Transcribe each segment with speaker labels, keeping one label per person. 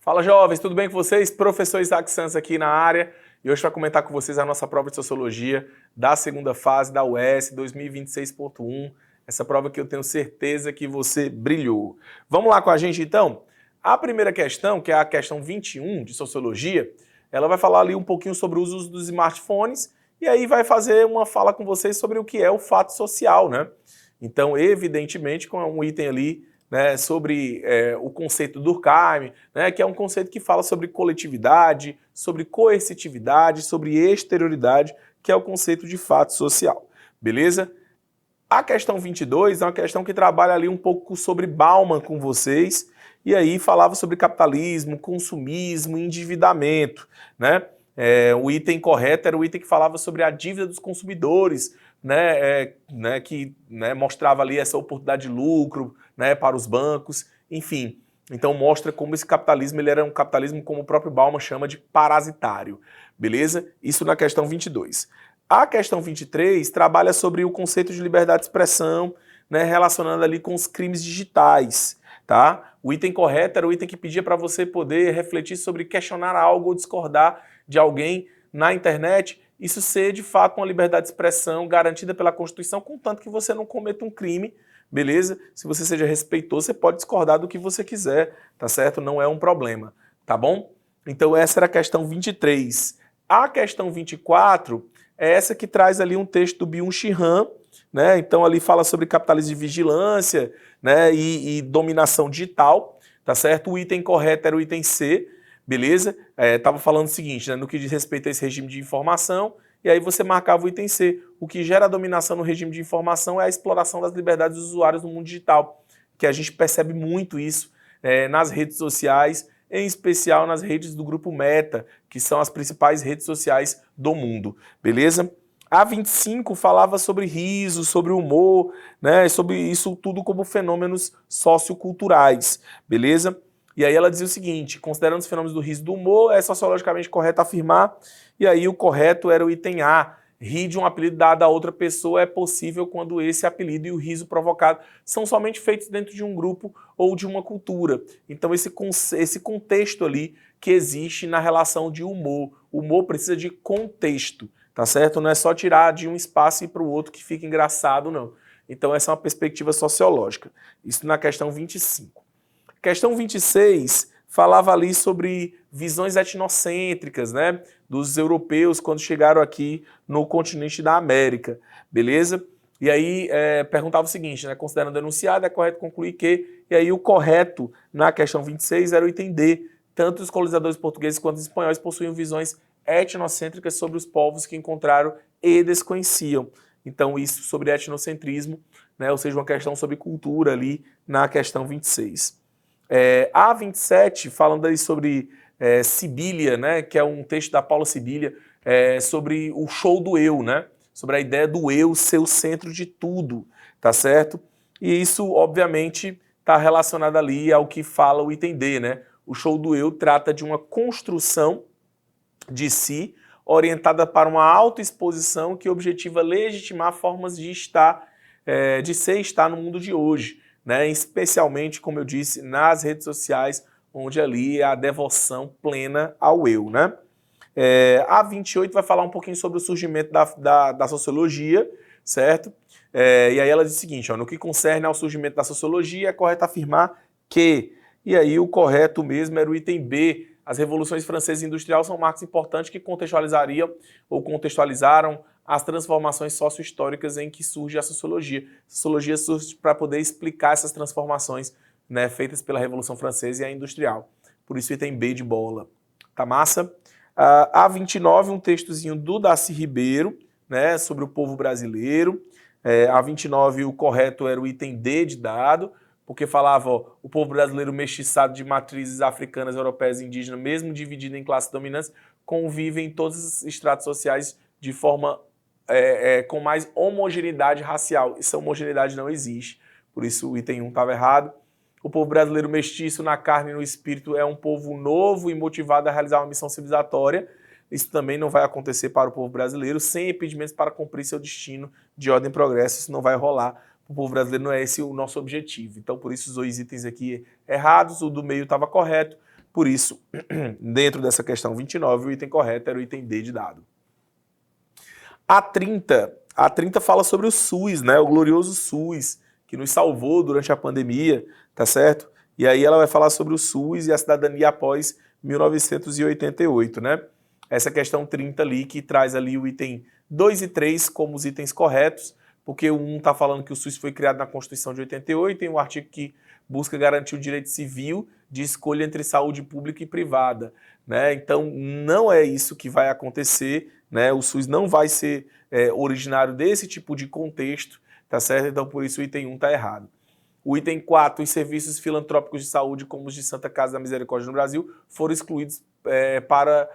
Speaker 1: Fala, jovens, tudo bem com vocês? Professor Isaac Santos aqui na área e hoje vai comentar com vocês a nossa prova de Sociologia da segunda fase da UES 2026.1, essa prova que eu tenho certeza que você brilhou. Vamos lá com a gente então? A primeira questão, que é a questão 21 de Sociologia, ela vai falar ali um pouquinho sobre o uso dos smartphones e aí vai fazer uma fala com vocês sobre o que é o fato social, né? Então, evidentemente, com um item ali, né, sobre o conceito do Durkheim, né, que é um conceito que fala sobre coletividade, sobre coercitividade, sobre exterioridade, que é o conceito de fato social. Beleza? A questão 22 é uma questão que trabalha ali um pouco sobre Bauman com vocês, e aí falava sobre capitalismo, consumismo, endividamento, né? O item correto era o item que falava sobre a dívida dos consumidores, que mostrava ali essa oportunidade de lucro, né, para os bancos, enfim. Então mostra como esse capitalismo ele era um capitalismo, como o próprio Bauman chama, de parasitário, beleza? Isso na questão 22. A questão 23 trabalha sobre o conceito de liberdade de expressão, né, relacionando ali com os crimes digitais, tá? O item correto era o item que pedia para você poder refletir sobre questionar algo ou discordar de alguém na internet, isso ser de fato uma liberdade de expressão garantida pela Constituição, contanto que você não cometa um crime, beleza? Se você seja respeitoso, você pode discordar do que você quiser, tá certo? Não é um problema, tá bom? Então essa era a questão 23. A questão 24 é essa que traz ali um texto do Byung-Chul Han, né? Então ali fala sobre capitalismo de vigilância, né? E dominação digital, tá certo? O item correto era o item C, beleza? Estava falando o seguinte, né? No que diz respeito a esse regime de informação, e aí você marcava o item C. O que gera dominação no regime de informação é a exploração das liberdades dos usuários no mundo digital, que a gente percebe muito isso nas redes sociais, em especial nas redes do grupo Meta, que são as principais redes sociais do mundo, beleza? A 25 falava sobre riso, sobre humor, né, sobre isso tudo como fenômenos socioculturais, beleza? E aí ela dizia o seguinte, considerando os fenômenos do riso e do humor, é sociologicamente correto afirmar, e aí o correto era o item A, rir de um apelido dado a outra pessoa é possível quando esse apelido e o riso provocado são somente feitos dentro de um grupo ou de uma cultura. Então esse contexto ali que existe na relação de humor. O humor precisa de contexto, tá certo? Não é só tirar de um espaço e ir para o outro que fica engraçado, não. Então essa é uma perspectiva sociológica. Isso na questão 25. Questão 26 falava ali sobre visões etnocêntricas, né, dos europeus quando chegaram aqui no continente da América, beleza? E aí perguntava o seguinte, né, considerando enunciado, é correto concluir que, e aí o correto na questão 26 era o item D, tanto os colonizadores portugueses quanto os espanhóis possuíam visões etnocêntricas sobre os povos que encontraram e desconheciam. Então isso sobre etnocentrismo, né, ou seja, uma questão sobre cultura ali na questão 26. A 27, falando aí sobre Sibília, né, que é um texto da Paula Sibília, sobre o show do eu, né, sobre a ideia do eu ser o centro de tudo, tá certo? E isso, obviamente, está relacionado ali ao que fala o item D, né? O show do eu trata de uma construção de si, orientada para uma autoexposição que objetiva legitimar formas de estar, de ser e estar no mundo de hoje, né? Especialmente, como eu disse, nas redes sociais, onde ali é a devoção plena ao eu, né? A 28 vai falar um pouquinho sobre o surgimento da sociologia, certo? E aí ela diz o seguinte, ó, no que concerne ao surgimento da sociologia, é correto afirmar que, e aí o correto mesmo era o item B, as revoluções francesa e industrial são marcos importantes que contextualizariam ou contextualizaram as transformações socio-históricas em que surge a sociologia. A sociologia surge para poder explicar essas transformações, né, feitas pela Revolução Francesa e a industrial. Por isso item B de bola. Tá massa? A 29, um textozinho do Darcy Ribeiro, né, sobre o povo brasileiro. A 29, o correto era o item D de dado, porque falava, ó, o povo brasileiro mestiçado de matrizes africanas, europeias e indígenas, mesmo dividido em classes dominantes, convive em todos os estratos sociais de forma com mais homogeneidade racial. Essa homogeneidade não existe, por isso o item 1 estava errado. O povo brasileiro mestiço na carne e no espírito é um povo novo e motivado a realizar uma missão civilizatória. Isso também não vai acontecer para o povo brasileiro, sem impedimentos para cumprir seu destino de ordem e progresso. Isso não vai rolar. O povo brasileiro não é esse o nosso objetivo. Então, por isso, os dois itens aqui errados, o do meio estava correto, Por isso, dentro dessa questão 29, o item correto era o item D de dado. A 30 fala sobre o SUS, né? O glorioso SUS, que nos salvou durante a pandemia, tá certo? E aí ela vai falar sobre o SUS e a cidadania após 1988, né? Essa questão 30 ali, que traz ali o item 2 e 3 como os itens corretos, porque o 1 está falando que o SUS foi criado na Constituição de 88, tem um artigo que busca garantir o direito civil de escolha entre saúde pública e privada, né? Então não é isso que vai acontecer, né? O SUS não vai ser originário desse tipo de contexto, tá certo? Então por isso o item 1 está errado. O item 4, os serviços filantrópicos de saúde, como os de Santa Casa da Misericórdia no Brasil, foram excluídos para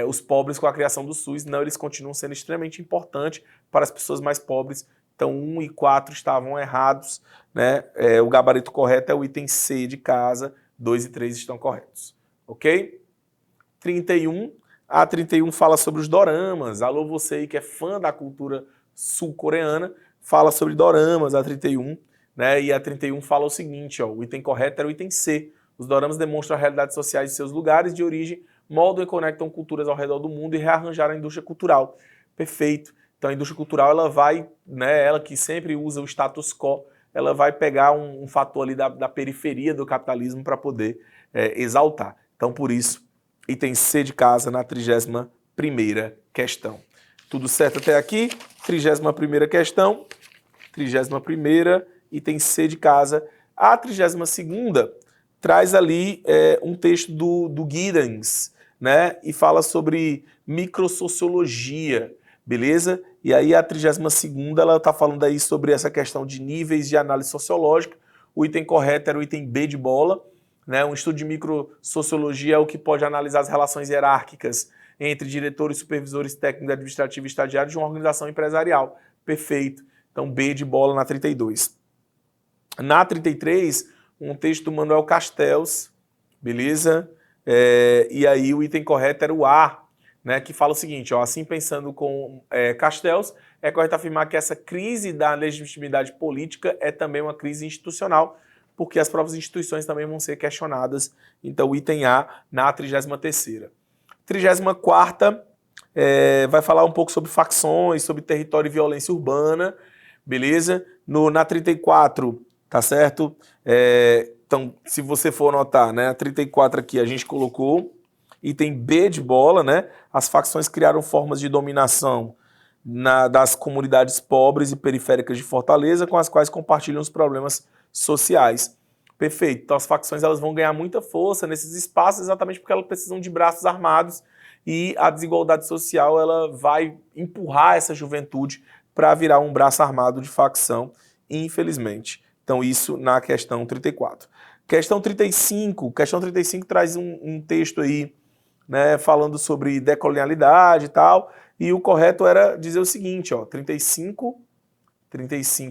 Speaker 1: os pobres com a criação do SUS. Não, eles continuam sendo extremamente importantes para as pessoas mais pobres. Então 1 e 4 estavam errados, né? O gabarito correto é o item C de casa, 2 e 3 estão corretos. Ok? 31. A 31 fala sobre os doramas. Alô, você aí que é fã da cultura sul-coreana, fala sobre doramas, a 31. Né? E a 31 fala o seguinte, ó, o item correto era o item C. Os doramas demonstram a realidade sociais de seus lugares de origem, moldam e conectam culturas ao redor do mundo e rearranjaram a indústria cultural. Perfeito. Então a indústria cultural, ela vai, né, ela que sempre usa o status quo, ela vai pegar um fator ali da periferia do capitalismo para poder exaltar. Então por isso, item C de casa na 31ª questão. Tudo certo até aqui? 31ª questão. 31ª, item C de casa. A 32ª traz ali um texto do Giddens, né? E fala sobre microsociologia, beleza? E aí a 32ª, ela está falando aí sobre essa questão de níveis de análise sociológica. O item correto era o item B de bola, né? Um estudo de microsociologia é o que pode analisar as relações hierárquicas entre diretores, supervisores, técnicos, administrativos e estagiários de uma organização empresarial. Perfeito. Então B de bola na 32. Na 33, um texto do Manuel Castells, beleza? E aí o item correto era o A, né? Que fala o seguinte, ó, assim pensando com Castells, é correto afirmar que essa crise da legitimidade política é também uma crise institucional, porque as próprias instituições também vão ser questionadas. Então o item A na 33ª. 34ª vai falar um pouco sobre facções, sobre território e violência urbana, beleza? Na 34, tá certo? Então, se você for anotar, né, a 34 aqui a gente colocou item B de bola, né? As facções criaram formas de dominação das comunidades pobres e periféricas de Fortaleza, com as quais compartilham os problemas sociais. Perfeito. Então as facções elas vão ganhar muita força nesses espaços exatamente porque elas precisam de braços armados e a desigualdade social ela vai empurrar essa juventude para virar um braço armado de facção, infelizmente. Então isso na questão 34. Questão 35 traz um texto aí, né, falando sobre decolonialidade e tal, e o correto era dizer o seguinte, ó, 35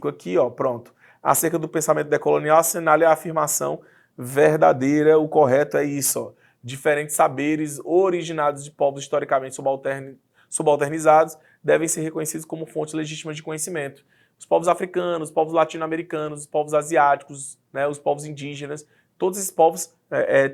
Speaker 1: aqui, ó, pronto. Acerca do pensamento decolonial, assinale a afirmação verdadeira, o correto é isso, ó. Diferentes saberes originados de povos historicamente subalternizados devem ser reconhecidos como fontes legítimas de conhecimento. Os povos africanos, os povos latino-americanos, os povos asiáticos, né, os povos indígenas, todos esses povos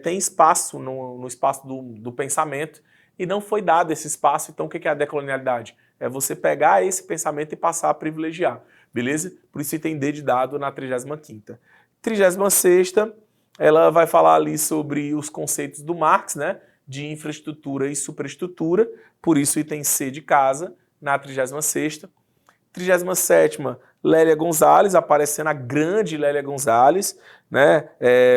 Speaker 1: têm espaço no espaço do pensamento e não foi dado esse espaço. Então o que é a decolonialidade? É você pegar esse pensamento e passar a privilegiar, beleza? Por isso item D de dado na 35ª. 36ª, ela vai falar ali sobre os conceitos do Marx, né, de infraestrutura e superestrutura, por isso item C de casa na 36ª. 37ª, Lélia Gonzalez, aparecendo a grande Lélia Gonzalez, né?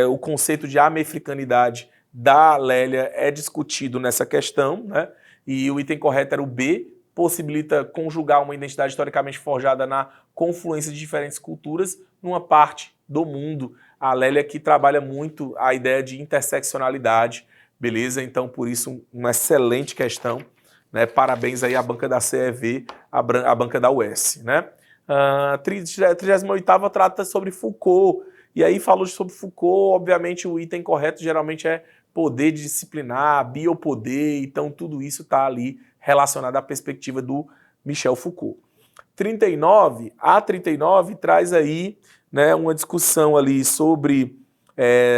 Speaker 1: O conceito de americanidade da Lélia é discutido nessa questão, né? E o item correto era o B, possibilita conjugar uma identidade historicamente forjada na confluência de diferentes culturas numa parte do mundo. A Lélia que trabalha muito a ideia de interseccionalidade, beleza? Então, por isso, uma excelente questão. Né? Parabéns aí à banca da CEV, à banca da UES. Né? A 38ª trata sobre Foucault, e aí falou sobre Foucault, obviamente o item correto geralmente é poder disciplinar, biopoder, então tudo isso está ali relacionado à perspectiva do Michel Foucault. 39, a 39 traz aí, né, uma discussão ali sobre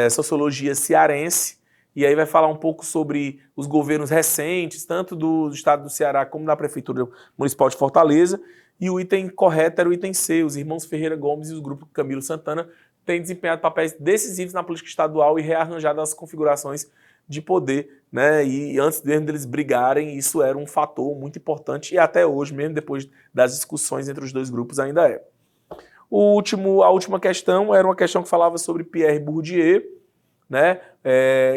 Speaker 1: sociologia cearense, e aí vai falar um pouco sobre os governos recentes, tanto do estado do Ceará como da Prefeitura Municipal de Fortaleza, e o item correto era o item C, os irmãos Ferreira Gomes e o grupo Camilo Santana têm desempenhado papéis decisivos na política estadual e rearranjado as configurações de poder, né? E antes mesmo deles brigarem, isso era um fator muito importante e até hoje, mesmo depois das discussões entre os dois grupos, ainda é. A última questão era uma questão que falava sobre Pierre Bourdieu, né?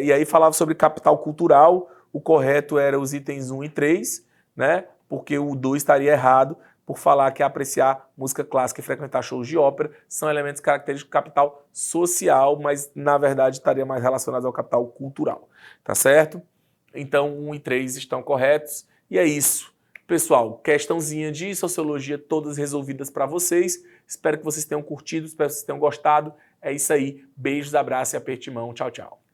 Speaker 1: E aí falava sobre capital cultural. O correto era os itens 1 e 3, né? Porque o 2 estaria errado por falar que apreciar música clássica e frequentar shows de ópera são elementos característicos do capital social, mas na verdade estaria mais relacionados ao capital cultural, tá certo? Então 1 e 3 estão corretos e é isso. Pessoal, questãozinha de sociologia todas resolvidas para vocês. Espero que vocês tenham curtido, espero que vocês tenham gostado. É isso aí. Beijos, abraços e aperte de mão. Tchau, tchau.